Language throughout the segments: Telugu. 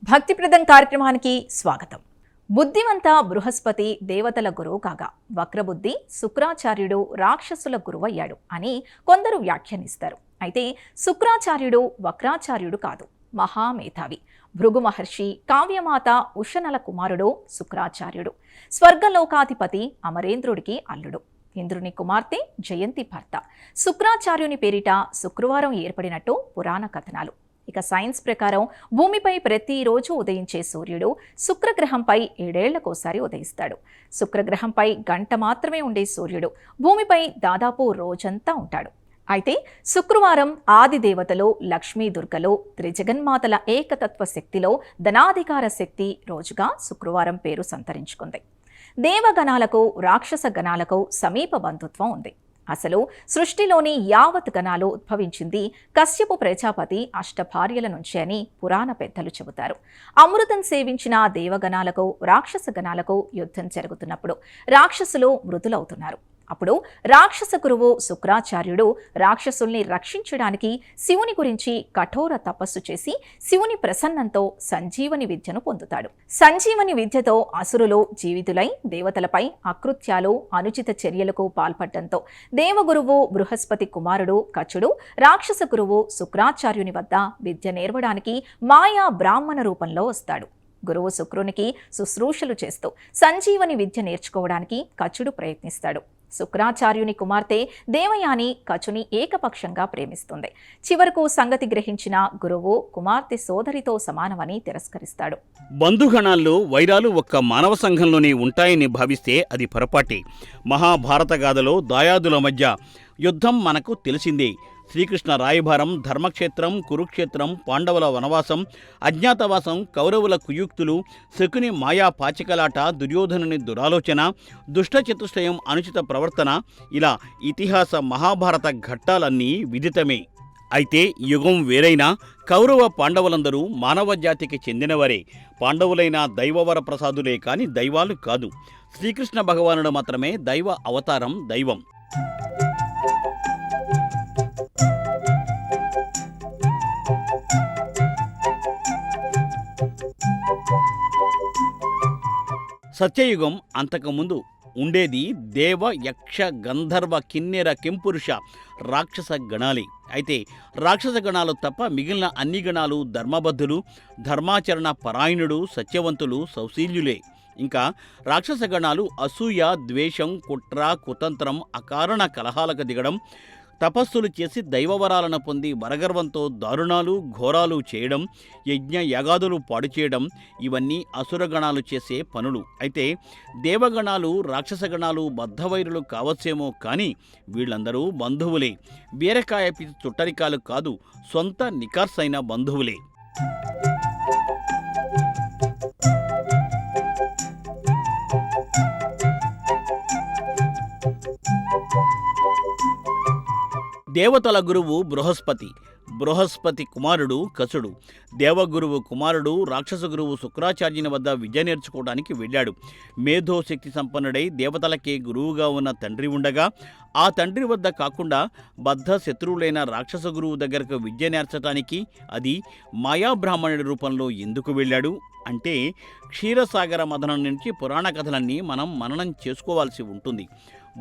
భక్తిప్రదం కార్యక్రమానికి స్వాగతం. బుద్ధివంత బృహస్పతి దేవతల గురువు కాగా వక్రబుద్ధి శుక్రాచార్యుడు రాక్షసుల గురువయ్యాడు అని కొందరు వ్యాఖ్యానిస్తారు. అయితే శుక్రాచార్యుడు వక్రాచార్యుడు కాదు, మహామేధావి. భృగు మహర్షి కావ్యమాత ఉషనల కుమారుడు శుక్రాచార్యుడు. స్వర్గలోకాధిపతి అమరేంద్రుడికి అల్లుడు. ఇంద్రుని కుమార్తె జయంతి భర్త. శుక్రాచార్యుని పేరిట శుక్రవారం ఏర్పడినట్టు పురాణ కథనాలు. ఇక సైన్స్ ప్రకారం భూమిపై ప్రతిరోజు ఉదయించే సూర్యుడు శుక్రగ్రహంపై 7 ఏళ్లకోసారి ఉదయిస్తాడు. శుక్రగ్రహంపై గంట మాత్రమే ఉండే సూర్యుడు భూమిపై దాదాపు రోజంతా ఉంటాడు. అయితే శుక్రవారం ఆది దేవతలు లక్ష్మీ దుర్గలు త్రిజగన్మాతల ఏకతత్వ శక్తిలో ధనాధికార శక్తి రోజుగా శుక్రవారం పేరు సంతరించుకుంది. దేవగణాలకు రాక్షస గణాలకు సమీప బంధుత్వం ఉంది. అసలు సృష్టిలోని యావత్ గణాలు ఉద్భవించింది కశ్యపు ప్రజాపతి అష్టభార్యల నుంచే అని పురాణ పెద్దలు చెబుతారు. అమృతం సేవించిన దేవగణాలకు రాక్షస గణాలకు యుద్ధం జరుగుతున్నప్పుడు రాక్షసులు మృతులవుతున్నారు. అప్పుడు రాక్షస గురువు శుక్రాచార్యుడు రాక్షసుల్ని రక్షించడానికి శివుని గురించి కఠోర తపస్సు చేసి శివుని ప్రసన్నంతో సంజీవని విద్యను పొందుతాడు. సంజీవని విద్యతో అసురులు జీవితులై దేవతలపై అకృత్యాలు అనుచిత చర్యలకు పాల్పడటంతో దేవగురువు బృహస్పతి కుమారుడు కచుడు రాక్షస గురువు శుక్రాచార్యుని వద్ద విద్య నేర్వడానికి మాయా బ్రాహ్మణ రూపంలో వస్తాడు. గురువు శుక్రునికి శుశ్రూషలు చేస్తూ సంజీవని విద్య నేర్చుకోవడానికి కచుడు ప్రయత్నిస్తాడు. శుక్రాచార్యుని కుమార్తె దేవయాని కచుని ఏకపక్షంగా ప్రేమిస్తుంది. చివరకు సంగతి గ్రహించిన గురువు కుమార్తె సోదరితో సమానమని తిరస్కరిస్తాడు. బంధుగణాల్లో వైరాలు ఒక్క మానవ సంఘంలోనే ఉంటాయని భావిస్తే అది పొరపాటే. మహాభారత గాథలో దాయాదుల మధ్య యుద్ధం మనకు తెలిసిందే. శ్రీకృష్ణ రాయభారం, ధర్మక్షేత్రం, కురుక్షేత్రం, పాండవుల వనవాసం, అజ్ఞాతవాసం, కౌరవుల కుయుక్తులు, శకుని మాయా పాచికలాట, దుర్యోధనుని దురాలోచన, దుష్టచతుష్టయం, అనుచిత ప్రవర్తన, ఇలా ఇతిహాస మహాభారత ఘట్టాలన్నీ విదితమే. అయితే యుగం వేరైనా కౌరవ పాండవులందరూ మానవ జాతికి చెందినవారే. పాండవులైన దైవవర ప్రసాదులే కాని దైవాలు కాదు. శ్రీకృష్ణ భగవానుడు మాత్రమే దైవ అవతారం, దైవం. సత్యయుగం అంతకుముందు ఉండేది దేవ యక్ష గంధర్వ కిన్నెర కింపురుష రాక్షస గణాలే. అయితే రాక్షస గణాలు తప్ప మిగిలిన అన్ని గణాలు ధర్మబద్ధులు, ధర్మాచరణ పరాయణుడు, సత్యవంతులు, సౌశీల్యులే. ఇంకా రాక్షస గణాలు అసూయ, ద్వేషం, కుట్ర, కుతంత్రం, అకారణ కలహాలకు దిగడం, తపస్సులు చేసి దైవవరాలను పొంది వరగర్వంతో దారుణాలు ఘోరాలు చేయడం, యజ్ఞ యాగాదులు పాడు చేయడం, ఇవన్నీ అసురగణాలు చేసే పనులు. అయితే దేవగణాలు రాక్షసగణాలు బద్ధవైరులు కావచ్చేమో కానీ వీళ్ళందరూ బంధువులే. బీరకాయ పిచ్చి చుట్టరికాలు కాదు, సొంత నికార్సైన బంధువులే. దేవతల గురువు బృహస్పతి. బృహస్పతి కుమారుడు కచుడు. దేవగురువు కుమారుడు రాక్షస గురువు శుక్రాచార్యుని వద్ద విద్య నేర్చుకోవడానికి వెళ్ళాడు. మేధోశక్తి సంపన్నుడై దేవతలకే గురువుగా ఉన్న తండ్రి ఉండగా ఆ తండ్రి వద్ద కాకుండా బద్ధ శత్రువులైన రాక్షస గురువు దగ్గరకు విద్య నేర్చడానికి, అది మాయాబ్రాహ్మణుడి రూపంలో ఎందుకు వెళ్ళాడు అంటే క్షీరసాగర మథనం నుంచి పురాణ కథలన్నీ మనం మననం చేసుకోవాల్సి ఉంటుంది.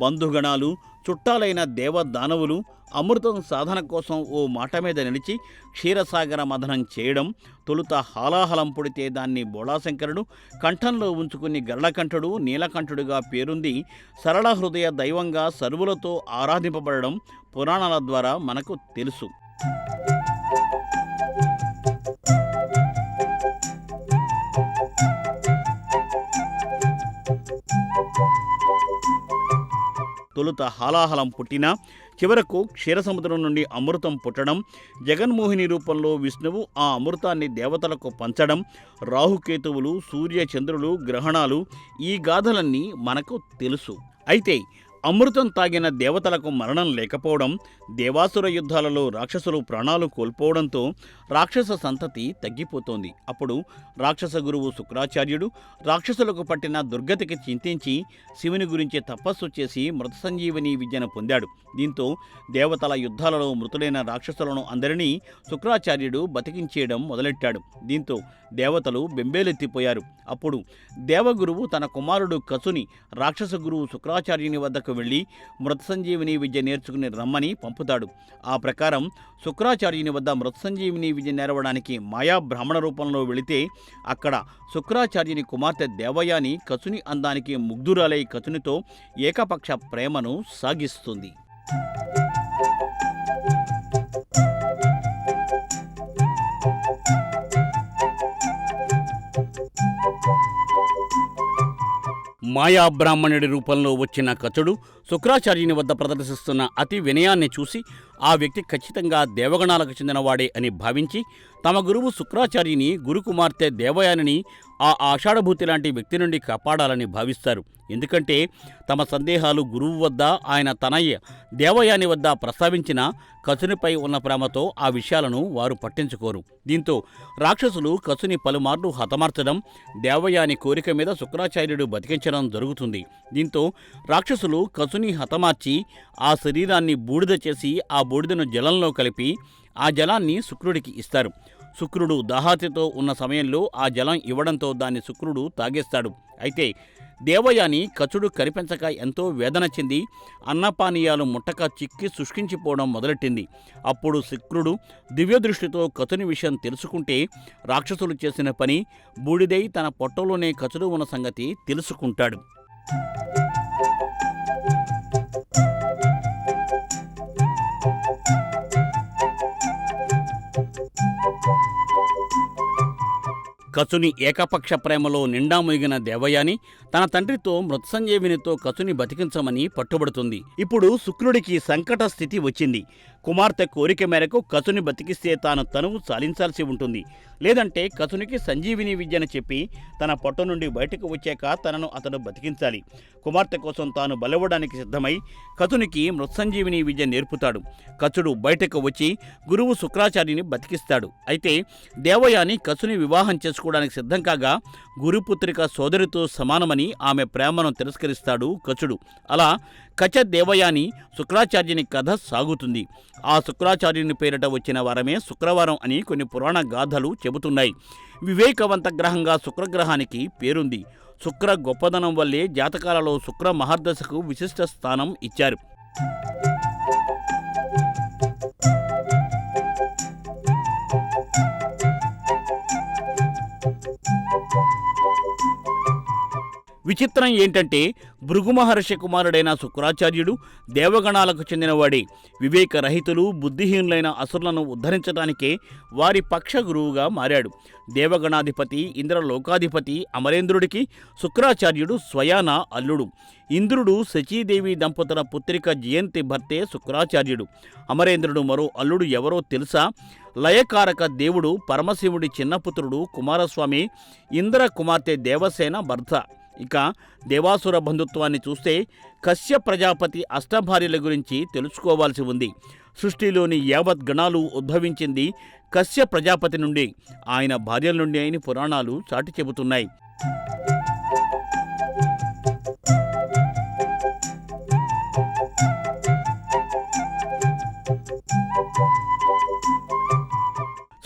బంధుగణాలు, చుట్టాలైన దేవదానవులు అమృతం సాధన కోసం ఓ మాట మీద నిలిచి క్షీరసాగర మథనం చేయడం. తొలుత హాలాహలం పుడితే దాన్ని బోళాశంకరుడు కంఠంలో ఉంచుకుని గరళకంఠుడు, నీలకంఠుడుగా పేరుంది సరళ హృదయ దైవంగా సర్వులతో ఆరాధింపబడడం పురాణాల ద్వారా మనకు తెలుసు. తొలుత హాలాహలం పుట్టినా చివరకు క్షీరసముద్రం నుండి అమృతం పుట్టడం, జగన్మోహిని రూపంలో విష్ణువు ఆ అమృతాన్ని దేవతలకు పంచడం, రాహుకేతువులు, సూర్య చంద్రులు, గ్రహణాలు, ఈ గాథలన్నీ మనకు తెలుసు. అయితే అమృతం తాగిన దేవతలకు మరణం లేకపోవడం, దేవాసుర యుద్ధాలలో రాక్షసులు ప్రాణాలు కోల్పోవడంతో రాక్షస సంతతి తగ్గిపోతోంది. అప్పుడు రాక్షస గురువు శుక్రాచార్యుడు రాక్షసులకు పట్టిన దుర్గతికి చింతించి శివుని గురించి తపస్సు చేసి మృత సంజీవని విద్యను పొందాడు. దీంతో దేవతల యుద్ధాలలో మృతులైన రాక్షసులను అందరినీ శుక్రాచార్యుడు బతికించేయడం మొదలెట్టాడు. దీంతో దేవతలు బెంబేలెత్తిపోయారు. అప్పుడు దేవగురువు తన కుమారుడు కసుని రాక్షస గురువు శుక్రాచార్యుని వద్దకు వెళ్ళి మృత సంజీవిని విద్య నేర్చుకుని రమ్మని పంపుతాడు. ఆ ప్రకారం శుక్రాచార్యుని వద్ద మృత సంజీవిని విద్య నేర్వడానికి మాయా బ్రాహ్మణ రూపంలో వెళితే అక్కడ శుక్రాచార్యుని కుమార్తె దేవయాని కసుని అందానికి ముగ్ధురాలై కసునితో ఏకపక్ష ప్రేమను సాగిస్తుంది. మాయాబ్రాహ్మణుడి రూపంలో వచ్చిన కచుడు శుక్రాచార్యుని వద్ద ప్రదర్శిస్తున్న అతి వినయాన్ని చూసి ఆ వ్యక్తి ఖచ్చితంగా దేవగణాలకు చెందినవాడే అని భావించి తమ గురువు శుక్రాచార్యుని గురుకుమార్తె దేవయానిని ఆ ఆషాఢభూతి లాంటి వ్యక్తి నుండి కాపాడాలని భావిస్తారు. ఎందుకంటే తమ సందేహాలు గురువు వద్ద, ఆయన తనయ్య దేవయాని వద్ద ప్రస్తావించిన కసునిపై ఉన్న ప్రేమతో ఆ విషయాలను వారు పట్టించుకోరు. దీంతో రాక్షసులు కసుని పలుమార్లు హతమార్చడం, దేవయాని కోరిక మీద శుక్రాచార్యుడు బతికించడం జరుగుతుంది. దీంతో రాక్షసులు కసుని హతమార్చి ఆ శరీరాన్ని బూడిద చేసి ఆ బూడిదను జలంలో కలిపి ఆ జలాన్ని శుక్రుడికి ఇస్తారు. శుక్రుడు దాహాతితో ఉన్న సమయంలో ఆ జలం ఇవ్వడంతో దాన్ని శుక్రుడు తాగేస్తాడు. అయితే దేవయాని కచుడు కనిపించక ఎంతో వేదన చెంది అన్నపానీయాలు ముట్టక చిక్కి శుష్కించిపోవడం మొదలెట్టింది. అప్పుడు శుక్రుడు దివ్యదృష్టితో కచుని విషయం తెలుసుకుంటే రాక్షసులు చేసిన పని బూడిదై తన పొట్టలోనే కచుడు ఉన్న సంగతి తెలుసుకుంటాడు. కచుని ఏకపక్ష ప్రేమలో నిండా మునిగిన దేవయాని తన తండ్రితో మృత్సంజీవినితో కచుని బతికించమని పట్టుబడుతుంది. ఇప్పుడు శుక్రుడికి సంకట స్థితి వచ్చింది. కుమార్తె కోరిక మేరకు కచుని బతికిస్తే తాను తనువు చాలించాల్సి ఉంటుంది. లేదంటే కచునికి సంజీవిని విద్యను చెప్పి తన పొట్ట నుండి బయటకు వచ్చాక తనను అతను బతికించాలి. కుమార్తె కోసం తాను బలవడానికి సిద్ధమై కచునికి మృత్సంజీవిని విద్య నేర్పుతాడు. కచుడు బయటకు వచ్చి గురువు శుక్రాచార్యుని బతికిస్తాడు. అయితే దేవయాని కచుని వివాహం చేసుకోవడానికి సిద్ధం కాగా గురుపుత్రిక సోదరితో సమానమని ఆమె ప్రేమను తిరస్కరిస్తాడు కచుడు. అలా కచ దేవయాని శుక్రాచార్యుని కథ సాగుతుంది. ఆ శుక్రాచార్యుని పేరిట వచ్చిన వారమే శుక్రవారం అని కొన్ని పురాణ గాథలు చెబుతున్నాయి. వివేకవంత గ్రహంగా శుక్రగ్రహానికి పేరుంది. శుక్ర గొప్పదనం వల్లే జాతకాలలో శుక్ర మహర్దశకు విశిష్ట స్థానం ఇచ్చారు. విచిత్రం ఏంటంటే భృగు మహర్షి కుమారుడైన శుక్రాచార్యుడు దేవగణాలకు చెందినవాడే. వివేకరహితులు, బుద్ధిహీనులైన అసురులను ఉద్ధరించడానికే వారి పక్ష గురువుగా మారాడు. దేవగణాధిపతి, ఇంద్రలోకాధిపతి అమరేంద్రుడికి శుక్రాచార్యుడు స్వయాన అల్లుడు. ఇంద్రుడు శచీదేవి దంపతుల పుత్రిక జయంతి భర్తే శుక్రాచార్యుడు. అమరేంద్రుడు మరో అల్లుడు ఎవరో తెలుసా? లయకారక దేవుడు పరమశివుడి చిన్నపుత్రుడు కుమారస్వామి, ఇంద్ర కుమార్తె దేవసేన భర్త. ఇక దేవాసుర బంధుత్వాన్ని చూస్తే కశ్య ప్రజాపతి అష్టభార్యల గురించి తెలుసుకోవాల్సి ఉంది. సృష్టిలోని యావత్ గణాలు ఉద్భవించింది కశ్య ప్రజాపతి నుండి, ఆయన భార్యల నుండి అని పురాణాలు చాటి చెబుతున్నాయి.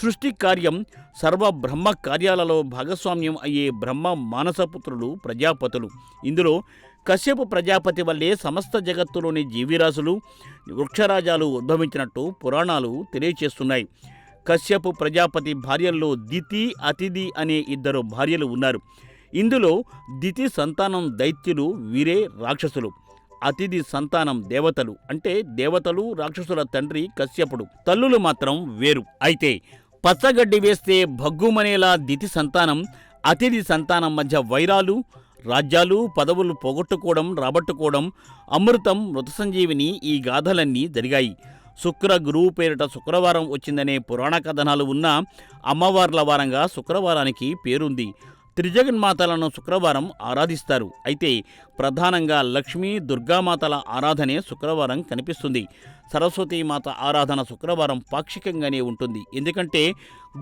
సృష్టి కార్యం సర్వ బ్రహ్మ కార్యాలలో భాగస్వామ్యం అయ్యే బ్రహ్మ మానసపుత్రులు ప్రజాపతులు. ఇందులో కశ్యపు ప్రజాపతి వల్లే సమస్త జగత్తులోని జీవిరాశులు, వృక్షరాజాలు ఉద్భవించినట్టు పురాణాలు తెలియచేస్తున్నాయి. కశ్యపు ప్రజాపతి భార్యల్లో దితి, అతిథి అనే ఇద్దరు భార్యలు ఉన్నారు. ఇందులో దితి సంతానం దైత్యులు, వీరే రాక్షసులు. అతిథి సంతానం దేవతలు, అంటే దేవతలు రాక్షసుల తండ్రి కశ్యపుడు. తల్లులు మాత్రం వేరు. అయితే పచ్చగడ్డి వేస్తే భగ్గుమనేలా దితి సంతానం, అతిథి సంతానం మధ్య వైరాలు, రాజ్యాలు, పదవులు పోగొట్టుకోవడం, రాబట్టుకోవడం, అమృతం, మృత సంజీవిని, ఈ గాథలన్నీ జరిగాయి. శుక్ర గురువు పేరిట శుక్రవారం వచ్చిందనే పురాణ కథనాలు ఉన్న అమ్మవార్ల వారంగా శుక్రవారానికి పేరుంది. త్రిజగన్మాతలను శుక్రవారం ఆరాధిస్తారు. అయితే ప్రధానంగా లక్ష్మీ దుర్గామాతల ఆరాధనే శుక్రవారం కనిపిస్తుంది. సరస్వతీమాత ఆరాధన శుక్రవారం పాక్షికంగానే ఉంటుంది. ఎందుకంటే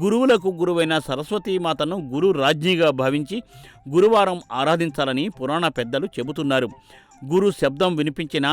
గురువులకు గురువైన సరస్వతీమాతను గురు రాజ్ఞిగా భావించి గురువారం ఆరాధించాలని పురాణ పెద్దలు చెబుతున్నారు. గురు శబ్దం వినిపించిన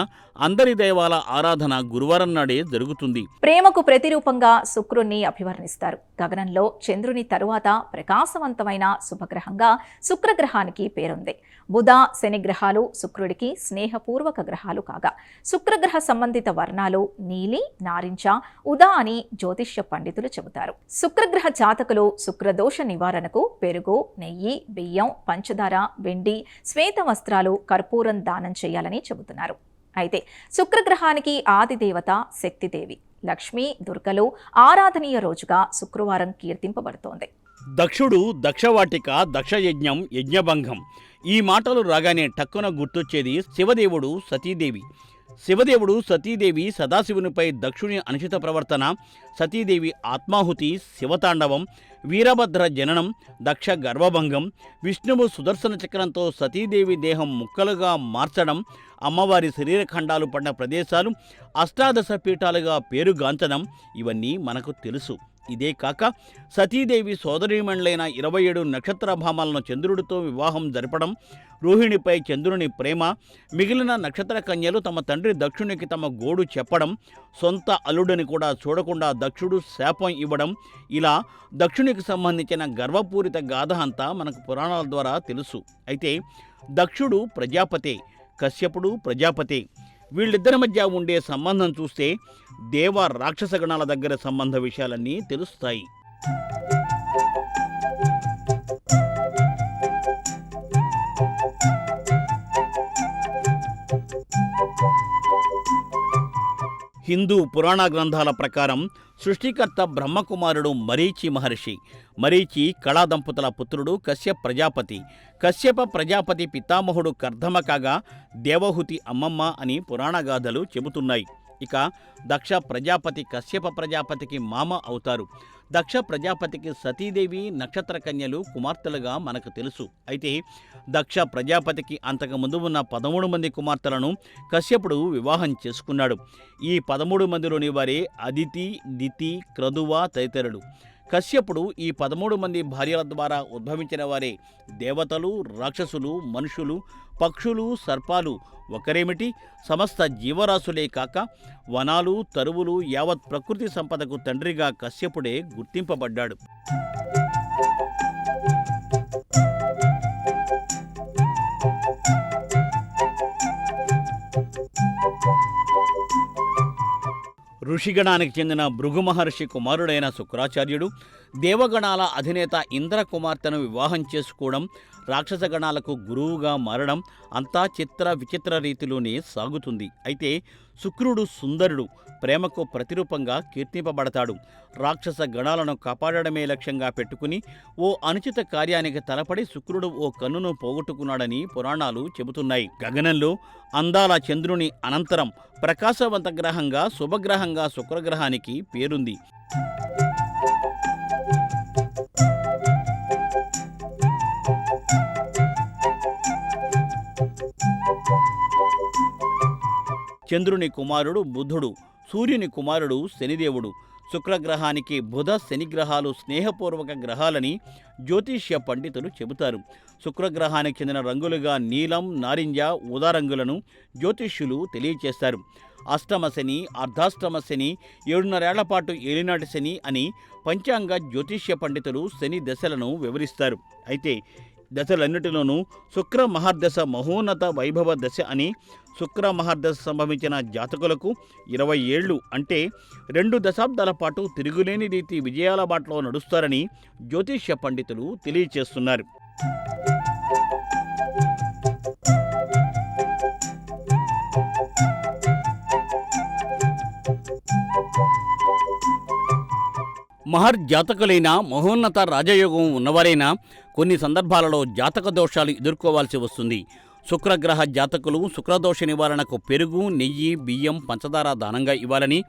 అందరి దైవాల ఆరాధన గురువారం నాడే జరుగుతుంది. ప్రేమకు ప్రతిరూపంగా శుక్రుణ్ణి అభివర్ణిస్తారు. గగనంలో చంద్రుని తరువాత ప్రకాశవంతమైన శుభగ్రహంగా శుక్రగ్రహానికి పేరుంది. బుధ, శని గ్రహాలు శుక్రుడికి స్నేహపూర్వక గ్రహాలు కాగా శుక్రగ్రహ సంబంధిత వర్ణాలు నీలి, నారింజ, ఉదా అని జ్యోతిష్య పండితులు చెబుతారు. శుక్రగ్రహ జాతకులు శుక్రదోష నివారణకు పెరుగు, నెయ్యి, బియ్యం, పంచదార, వెండి, శ్వేత వస్త్రాలు, కర్పూరం దానం చేయాలని చెబుతున్నారు. అయితే శుక్రగ్రహానికి ఆదిదేవత శక్తిదేవి, లక్ష్మీ, దుర్గలు ఆరాధనీయ రోజుగా శుక్రవారం కీర్తింపబడుతోంది. దక్షుడు, దక్షవాటిక, దక్షయజ్ఞం, యజ్ఞభంగం ఈ మాటలు రాగానే టక్కున గుర్తొచ్చేది శివదేవుడు, సతీదేవి. శివదేవుడు, సతీదేవి, సదాశివునిపై దక్షుని అనుచిత ప్రవర్తన, సతీదేవి ఆత్మాహుతి, శివతాండవం, వీరభద్ర జననం, దక్ష గర్వభంగం, విష్ణువు సుదర్శన చక్రంతో సతీదేవి దేహం ముక్కలుగా మార్చడం, అమ్మవారి శరీరఖండాలు పడిన ప్రదేశాలు అష్టాదశ పీఠాలుగా పేరుగాంచడం ఇవన్నీ మనకు తెలుసు. ఇదే కాక సతీదేవి సోదరీమణులైన 27 నక్షత్రభామాలను చంద్రుడితో వివాహం జరపడం, రోహిణిపై చంద్రుని ప్రేమ, మిగిలిన నక్షత్ర కన్యలు తమ తండ్రి దక్షునికి తమ గోడు చెప్పడం, సొంత అల్లుడిని కూడా చూడకుండా దక్షుడు శాపం ఇవ్వడం, ఇలా దక్షునికి సంబంధించిన గర్వపూరిత గాథ అంతా మనకు పురాణాల ద్వారా తెలుసు. అయితే దక్షుడు ప్రజాపతే, కశ్యపుడు ప్రజాపతే. వీళ్ళిద్దరి మధ్య ఉండే సంబంధం చూస్తే దేవ రాక్షస గణాల దగ్గర సంబంధ విషయాలన్నీ తెలుస్తాయి. హిందూ పురాణ గ్రంథాల ప్రకారం సృష్టికర్త బ్రహ్మకుమారుడు మరీచి మహర్షి. మరీచి కళా దంపతుల పుత్రుడు కశ్యప ప్రజాపతి. కశ్యప ప్రజాపతి పితామహుడు కర్దమ కాగా దేవహుతి అమ్మమ్మ అని పురాణగాథలు చెబుతున్నాయి. ఇక దక్ష ప్రజాపతి కశ్యప ప్రజాపతికి మామ అవుతారు. దక్ష ప్రజాపతికి సతీదేవి, నక్షత్ర కన్యలు కుమార్తెలుగా మనకు తెలుసు. అయితే దక్ష ప్రజాపతికి అంతకు ముందు ఉన్న 13 మంది కుమార్తెలను కశ్యపుడు వివాహం చేసుకున్నాడు. ఈ 13 మందిలోని వారే అదితి, దితి, క్రదువ తదితరులు. కశ్యపుడు ఈ 13 మంది భార్యల ద్వారా ఉద్భవించిన వారే దేవతలు, రాక్షసులు, మనుషులు, పక్షులు, సర్పాలు ఒకరేమిటి సమస్త జీవరాశులే కాక వనాలు, తరువులు, యావత్ ప్రకృతి సంపదకు తండ్రిగా కశ్యపుడే గుర్తింపబడ్డాడు. ఋషిగణానికి చెందిన భృగు మహర్షి కుమారుడైన శుక్రాచార్యుడు దేవగణాల అధినేత ఇంద్ర కుమార్తెను వివాహం చేసుకోవడం, రాక్షస గణాలకు గురువుగా మారడం అంతా చిత్ర విచిత్ర రీతిలోనే సాగుతుంది. అయితే శుక్రుడు సుందరుడు, ప్రేమకు ప్రతిరూపంగా కీర్తింపబడతాడు. రాక్షస గణాలను కాపాడడమే లక్ష్యంగా పెట్టుకుని ఓ అనుచిత కార్యానికి తలపడి శుక్రుడు ఓ కన్నును పోగొట్టుకున్నాడని పురాణాలు చెబుతున్నాయి. గగనంలో అందాల చంద్రుని అనంతరం ప్రకాశవంత గ్రహంగా, శుభగ్రహంగా శుక్రగ్రహానికి పేరుంది. చంద్రుని కుమారుడు బుధుడు, సూర్యుని కుమారుడు శనిదేవుడు. శుక్రగ్రహానికి బుధ, శనిగ్రహాలు స్నేహపూర్వక గ్రహాలని జ్యోతిష్య పండితులు చెబుతారు. శుక్రగ్రహానికి చెందిన రంగులుగా నీలం, నారింజ, ఊదా రంగులను జ్యోతిష్యులు తెలియచేస్తారు. అష్టమ శని, అర్ధాష్టమ శని, 7.5 ఏళ్ల పాటు ఏలినాటి శని అని పంచాంగ జ్యోతిష్య పండితులు శని దశలను వివరిస్తారు. అయితే దశలన్నిటిలోనూ శుక్ర మహర్దశ మహోన్నత వైభవ దశ అని, శుక్ర మహర్దశ సంభవించిన జాతకులకు 20 ఏళ్ళు అంటే 2 దశాబ్దాల పాటు తిరుగులేని రీతి విజయాల బాటలో నడుస్తారని జ్యోతిష్య పండితులు తెలియచేస్తున్నారు. మహర్జాతకులైన మహోన్నత రాజయోగం ఉన్నవారైనా కొన్ని సందర్భాలలో జాతక దోషాలు ఎదుర్కోవాల్సి వస్తుంది. శుక్రగ్రహ జాతకులు శుక్రదోష నివారణకు పెరుగు, నెయ్యి, బియ్యం, పంచదార దానంగా ఇవ్వాలని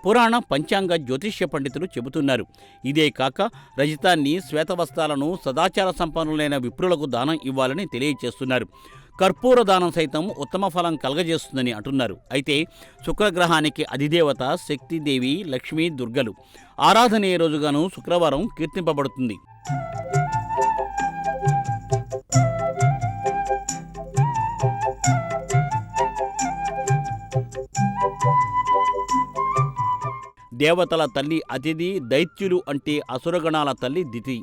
పురాణ పంచాంగ జ్యోతిష్య పండితులు చెబుతున్నారు. ఇదే కాక రజితాన్ని, శ్వేతవస్త్రాలను సదాచార సంపన్నులైన విప్రులకు దానం ఇవ్వాలని తెలియచేస్తున్నారు. కర్పూర దానం సైతం ఉత్తమ ఫలం కలగజేస్తుందని అంటున్నారు. అయితే శుక్రగ్రహానికి అధిదేవత శక్తిదేవి, లక్ష్మీ, దుర్గలు. ఆరాధనీయ రోజుగాను శుక్రవారం కీర్తింపబడుతుంది. దేవతల తల్లి అతిథి, దైత్యులు అంటే అసురగణాల తల్లి దితి.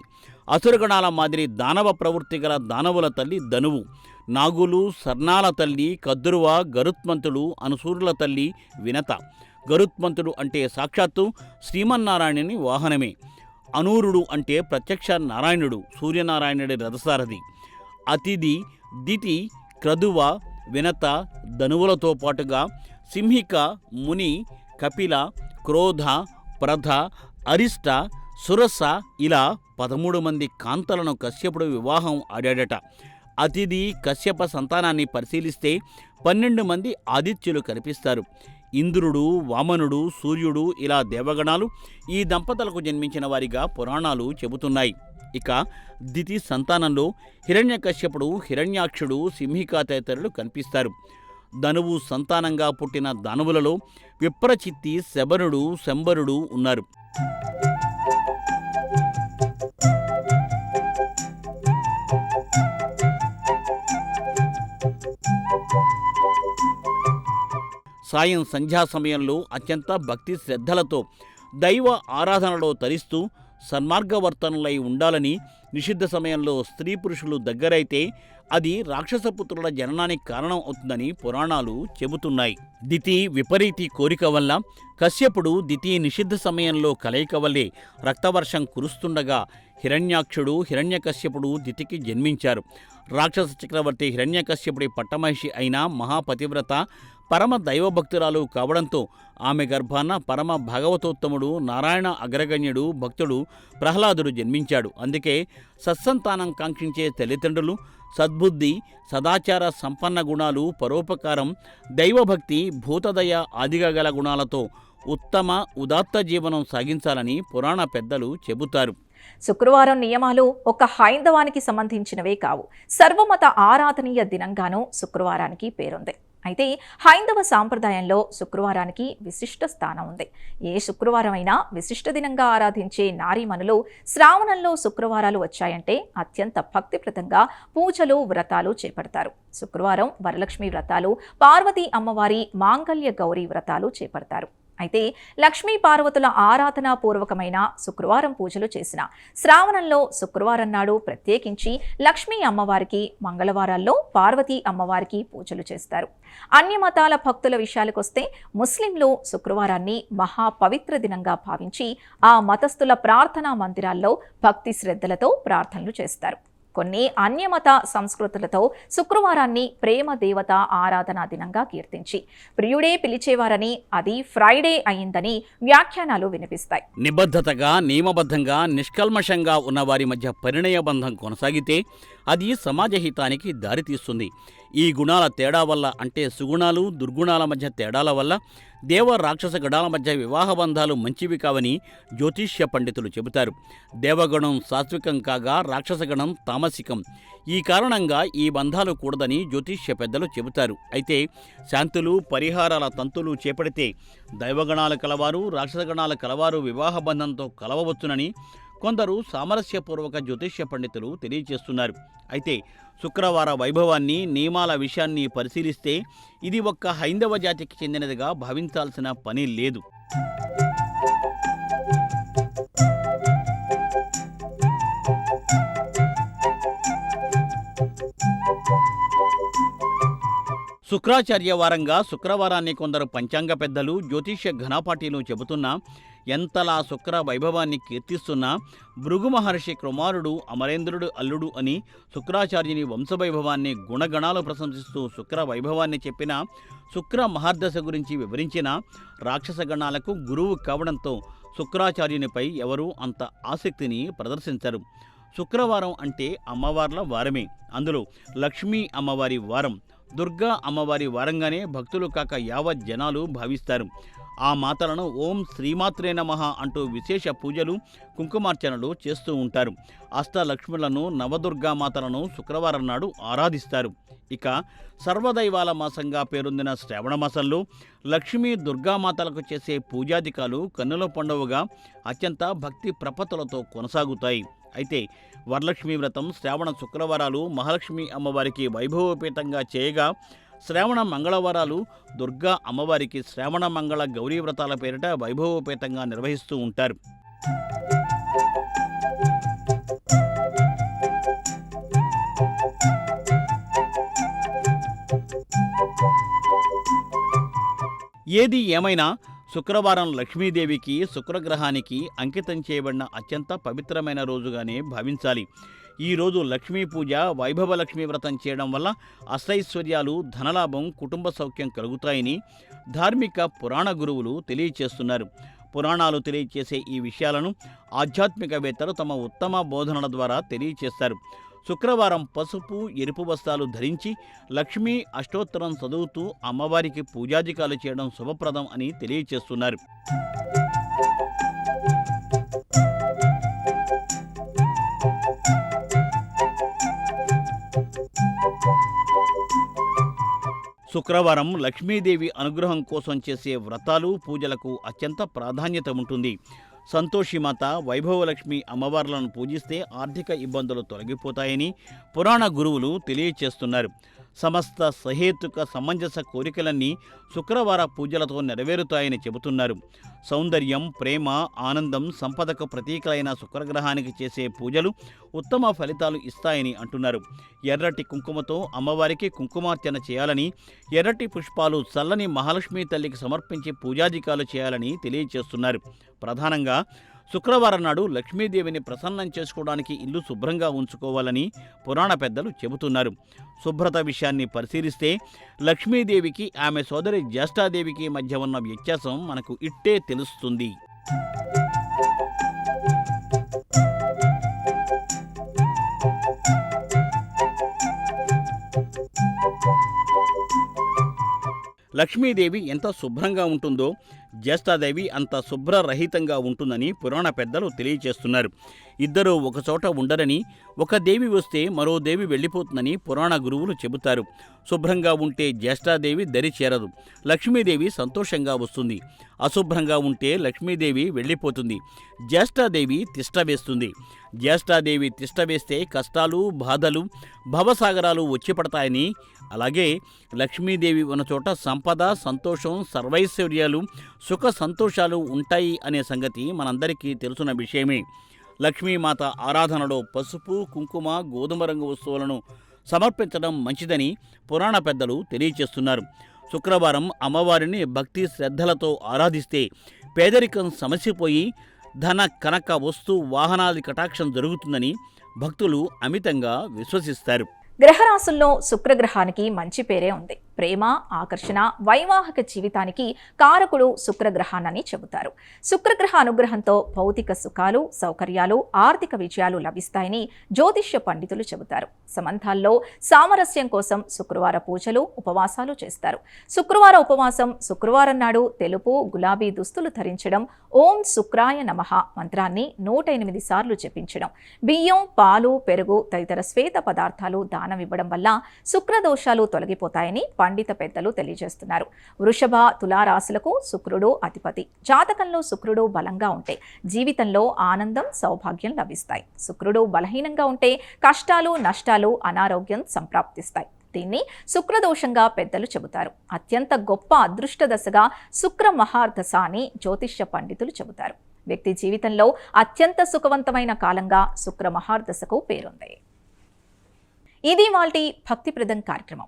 అసురగణాల మాదిరి దానవ ప్రవృత్తి గల దానవుల తల్లి ధనువు. నాగులు, సర్నాల తల్లి కద్రువ, గరుత్మంతుడు అనుసూరుల తల్లి వినత. గరుత్మంతుడు అంటే సాక్షాత్తు శ్రీమన్నారాయణుని వాహనమే. అనూరుడు అంటే ప్రత్యక్ష నారాయణుడు, సూర్యనారాయణుడి రథసారథి. అతిథి, దితి, క్రదువ, వినత, ధనువులతో పాటుగా సింహిక, ముని, కపిల, క్రోధ, ప్రధ, అరిష్ట, సురస ఇలా 13 మంది కాంతలను కశ్యపుడు వివాహం ఆడాడట. అతిథి కశ్యప సంతానాన్ని పరిశీలిస్తే 12 మంది ఆదిత్యులు కనిపిస్తారు. ఇంద్రుడు, వామనుడు, సూర్యుడు ఇలా దేవగణాలు ఈ దంపతులకు జన్మించిన వారిగా పురాణాలు చెబుతున్నాయి. ఇక దితి సంతానంలో హిరణ్యకశ్యపుడు, హిరణ్యాక్షుడు, సింహికా తదితరులు కనిపిస్తారు. ధనువు సంతానంగా పుట్టిన దానవులలో విప్రచిత్తి, శబరుడు, శంబరుడు ఉన్నారు. సాయం సంధ్యా సమయంలో అత్యంత భక్తి శ్రద్ధలతో దైవ ఆరాధనలో తరిస్తూ సన్మార్గవర్తనులై ఉండాలని, నిషిద్ధ సమయంలో స్త్రీ పురుషులు దగ్గరైతే అది రాక్షసపుత్రుల జననానికి కారణం అవుతుందని పురాణాలు చెబుతున్నాయి. దితి విపరీతి కోరిక వల్ల కశ్యపుడు దితి నిషిద్ధ సమయంలో కలయిక వల్లే రక్తవర్షం కురుస్తుండగా హిరణ్యాక్షుడు, హిరణ్యకశ్యపుడు దితికి జన్మించారు. రాక్షస చక్రవర్తి హిరణ్యకశ్యపుడి పట్టమహిషి అయిన మహాపతివ్రత పరమ దైవభక్తురాలు కావడంతో ఆమె గర్భాన పరమ భాగవతోత్తముడు, నారాయణ అగ్రగణ్యుడు, భక్తుడు ప్రహ్లాదుడు జన్మించాడు. అందుకే సత్సంతానం కాంక్షించే తల్లిదండ్రులు సద్బుద్ధి, సదాచార సంపన్న గుణాలు, పరోపకారం, దైవభక్తి, భూతదయ ఆదిగా గల గుణాలతో ఉత్తమ ఉదాత్త జీవనం సాగించాలని పురాణ పెద్దలు చెబుతారు. శుక్రవారం నియమాలు ఒక హైందవానికి సంబంధించినవే కావు. సర్వమత ఆరాధనీయ దినంగానూ శుక్రవారానికి పేరుంది. అయితే హైందవ సాంప్రదాయంలో శుక్రవారానికి విశిష్ట స్థానం ఉంది. ఏ శుక్రవారం అయినా విశిష్ట దినంగా ఆరాధించే నారీమణులు శ్రావణంలో శుక్రవారాలు వచ్చాయంటే అత్యంత భక్తిప్రదంగా పూజలు, వ్రతాలు చేపడతారు. శుక్రవారం వరలక్ష్మి వ్రతాలు, పార్వతీ అమ్మవారి మాంగళ్య గౌరీ వ్రతాలు చేపడతారు. అయితే లక్ష్మీ పార్వతుల ఆరాధనా పూర్వకమైన శుక్రవారం పూజలు చేసిన శ్రావణంలో శుక్రవారం నాడు ప్రత్యేకించి లక్ష్మీ అమ్మవారికి, మంగళవారాల్లో పార్వతీ అమ్మవారికి పూజలు చేస్తారు. అన్య మతాల భక్తుల విషయాలకొస్తే ముస్లింలు శుక్రవారాన్ని మహా పవిత్ర దినంగా భావించి ఆ మతస్థుల ప్రార్థనా మందిరాల్లో భక్తి శ్రద్ధలతో ప్రార్థనలు చేస్తారు. కొన్ని అన్యమత సంస్కృతులతో శుక్రవారాన్ని ప్రేమ దేవత ఆరాధనా దినంగా కీర్తించి ప్రియుడే పిలిచేవారని అది ఫ్రైడే అయిందని వ్యాఖ్యానాలు వినిపిస్తాయి. నిబద్ధతగా, నియమబద్ధంగా, నిష్కల్మషంగా ఉన్న వారి మధ్య పరిణయ బంధం కొనసాగితే అది సమాజహితానికి దారితీస్తుంది. ఈ గుణాల తేడా వల్ల, అంటే సుగుణాలు, దుర్గుణాల మధ్య తేడాల వల్ల దేవ రాక్షస గణాల మధ్య వివాహ బంధాలు మంచివి కావని జ్యోతిష్య పండితులు చెబుతారు. దేవగణం సాత్వికం కాగా రాక్షసగణం తామసికం. ఈ కారణంగా ఈ బంధాలు కూడదని జ్యోతిష్య పెద్దలు చెబుతారు. అయితే శాంతులు, పరిహారాల తంతులు చేపడితే దైవగణాలు కలవారు, రాక్షసగణాలు కలవారు వివాహ బంధంతో కలవవచ్చునని కొందరు సామరస్యపూర్వక జ్యోతిష్య పండితులు తెలియజేస్తున్నారు. అయితే శుక్రవార వైభవాన్ని, నియమాల విషయాన్ని పరిశీలిస్తే ఇది ఒక్క హైందవ జాతికి చెందినదిగా భావించాల్సిన పని లేదు. శుక్రాచార్య వారంగా శుక్రవారాన్ని కొందరు పంచాంగ పెద్దలు, జ్యోతిష్య ఘనపాఠీలు చెబుతున్నా ఎంతలా శుక్ర వైభవాన్ని కీర్తిస్తున్నా భృగు మహర్షి కుమారుడు అమరేంద్రుడు అల్లుడు అని శుక్రాచార్యుని వంశవైభవాన్ని గుణగణాలు ప్రశంసిస్తూ శుక్ర వైభవాన్ని చెప్పిన, శుక్ర మహర్దశ గురించి వివరించిన రాక్షస గణాలకు గురువు కావడంతో శుక్రాచార్యునిపై ఎవరూ అంత ఆసక్తిని ప్రదర్శించరు. శుక్రవారం అంటే అమ్మవార్ల వారమే. అందులో లక్ష్మీ అమ్మవారి వారం. దుర్గా అమ్మవారి వారంగానే భక్తులు కాక యావత్ జనాలు భావిస్తారు. ఆ మాతలను ఓం శ్రీమాత్రే నమః అంటూ విశేష పూజలు, కుంకుమార్చనలు చేస్తూ ఉంటారు. అష్టలక్ష్ములను, నవదుర్గా మాతలను శుక్రవారం నాడు ఆరాధిస్తారు. ఇక సర్వదైవాల మాసంగా పేరొందిన శ్రావణ మాసంలో లక్ష్మీ దుర్గామాతలకు చేసే పూజాధికాలు కన్నుల పండువగా అత్యంత భక్తి ప్రపత్తులతో కొనసాగుతాయి. అయితే వరలక్ష్మీ వ్రతం శ్రావణ శుక్రవారాలు మహాలక్ష్మి అమ్మవారికి వైభవోపేతంగా చేయగా, శ్రావణ మంగళవారాలు దుర్గా అమ్మవారికి శ్రావణ మంగళ గౌరీ వ్రతాల పేరిట వైభవోపేతంగా నిర్వహిస్తూ ఉంటారు. ఏది ఏమైనా శుక్రవారం లక్ష్మీదేవికి, శుక్రగ్రహానికి అంకితం చేయబడిన అత్యంత పవిత్రమైన రోజుగానే భావించాలి. ఈ రోజు లక్ష్మీ పూజ, వైభవ లక్ష్మీ వ్రతం చేయడం వల్ల అష్టైశ్వర్యాలు, ధనలాభం, కుటుంబ సౌఖ్యం కలుగుతాయని ధార్మిక పురాణ గురువులు తెలియచేస్తున్నారు. పురాణాలు తెలియచేసే ఈ విషయాలను ఆధ్యాత్మికవేత్తలు తమ ఉత్తమ బోధనల ద్వారా తెలియచేస్తారు. శుక్రవారం పసుపు, ఎరుపు వస్త్రాలు ధరించి లక్ష్మీ అష్టోత్తరం చదువుతూ అమ్మవారికి పూజాధికాలు చేయడం శుభప్రదం అని తెలియచేస్తున్నారు. శుక్రవారం లక్ష్మీదేవి అనుగ్రహం కోసం చేసే వ్రతాలు, పూజలకు అత్యంత ప్రాధాన్యత ఉంటుంది. సంతోషిమాత, వైభవలక్ష్మి అమ్మవార్లను పూజిస్తే ఆర్థిక ఇబ్బందులు తొలగిపోతాయని పురాణ గురువులు తెలియచేస్తున్నారు. సమస్త సహేతుక సమంజస కోరికలన్నీ శుక్రవార పూజలతో నెరవేరుతాయని చెబుతున్నారు. సౌందర్యం, ప్రేమ, ఆనందం, సంపదకు ప్రతీకలైన శుక్రగ్రహానికి చేసే పూజలు ఉత్తమ ఫలితాలు ఇస్తాయని అంటున్నారు. ఎర్రటి కుంకుమతో అమ్మవారికి కుంకుమార్చన చేయాలని, ఎర్రటి పుష్పాలు చల్లని మహాలక్ష్మి తల్లికి సమర్పించి పూజాధికాలు చేయాలని తెలియచేస్తున్నారు. ప్రధానంగా శుక్రవారం నాడు లక్ష్మీదేవిని ప్రసన్నం చేసుకోవడానికి ఇల్లు శుభ్రంగా ఉంచుకోవాలని పురాణ పెద్దలు చెబుతున్నారు. శుభ్రత విషయాన్ని పరిశీలిస్తే లక్ష్మీదేవికి, ఆమె సోదరి జ్యేష్ఠాదేవికి మధ్య ఉన్న వ్యత్యాసం మనకు ఇట్టే తెలుస్తుంది. లక్ష్మీదేవి ఎంత శుభ్రంగా ఉంటుందో జ్యేష్ఠాదేవి అంత శుభ్రరహితంగా ఉంటుందని పురాణ పెద్దలు తెలియచేస్తున్నారు. ఇద్దరూ ఒకచోట ఉండరని, ఒక దేవి వస్తే మరో దేవి వెళ్ళిపోతుందని పురాణ గురువులు చెబుతారు. శుభ్రంగా ఉంటే జ్యేష్ఠాదేవి దరి చేరదు, లక్ష్మీదేవి సంతోషంగా వస్తుంది. అశుభ్రంగా ఉంటే లక్ష్మీదేవి వెళ్ళిపోతుంది, జ్యేష్ఠాదేవి తిష్ట వేస్తుంది. జ్యేష్ఠాదేవి తిష్ట వేస్తే కష్టాలు, బాధలు, భవసాగరాలు వచ్చి పడతాయని, అలాగే లక్ష్మీదేవి ఉన్న చోట సంపద, సంతోషం, సర్వైశ్వర్యాలు, సుఖ సంతోషాలు ఉంటాయి అనే సంగతి మనందరికీ తెలుసున్న విషయమే. లక్ష్మీమాత ఆరాధనలో పసుపు, కుంకుమ, గోధుమ రంగు వస్తువులను సమర్పించడం మంచిదని పురాణ పెద్దలు తెలియచేస్తున్నారు. శుక్రవారం అమ్మవారిని భక్తి శ్రద్ధలతో ఆరాధిస్తే పేదరికం సమసిపోయి ధన, కనక, వస్తు, వాహనాది కటాక్షం జరుగుతుందని భక్తులు అమితంగా విశ్వసిస్తారు. గ్రహరాశుల్లో శుక్రగ్రహానికి మంచి పేరే ఉంది. ప్రేమ, ఆకర్షణ, వైవాహిక జీవితానికి కారకుడు శుక్రగ్రహాన్ని చెబుతారు. శుక్రగ్రహ అనుగ్రహంతో భౌతిక సుఖాలు, సౌకర్యాలు, ఆర్థిక విజయాలు లభిస్తాయని జ్యోతిష్య పండితులు చెబుతారు. సంబంధాల్లో సామరస్యం కోసం శుక్రవార పూజలు, ఉపవాసాలు చేస్తారు. శుక్రవార ఉపవాసం శుక్రవారం నాడు తెలుపు, గులాబీ దుస్తులు ధరించడం, ఓం శుక్రాయ నమః మంత్రాన్ని 108 సార్లు జపించడం, బియ్యం, పాలు, పెరుగు తదితర శ్వేత పదార్థాలు దానమివ్వడం వల్ల శుక్రదోషాలు తొలగిపోతాయని పండిత పెద్దలు తెలియజేస్తున్నారు. వృషభ, తులారాశులకు శుక్రుడు అధిపతి. జాతకంలో శుక్రుడు బలంగా ఉంటే జీవితంలో ఆనందం, సౌభాగ్యం లభిస్తాయి. శుక్రుడు బలహీనంగా ఉంటే కష్టాలు, నష్టాలు, అనారోగ్యం సంప్రాప్తిస్తాయి. దీన్ని శుక్రదోషంగా పెద్దలు చెబుతారు. అత్యంత గొప్ప అదృష్ట దశగా శుక్ర మహార్దశ అని జ్యోతిష్య పండితులు చెబుతారు. వ్యక్తి జీవితంలో అత్యంత సుఖవంతమైన కాలంగా శుక్ర మహార్దశకు పేరుంది. ఇది వాల్టి భక్తిప్రదం కార్యక్రమం.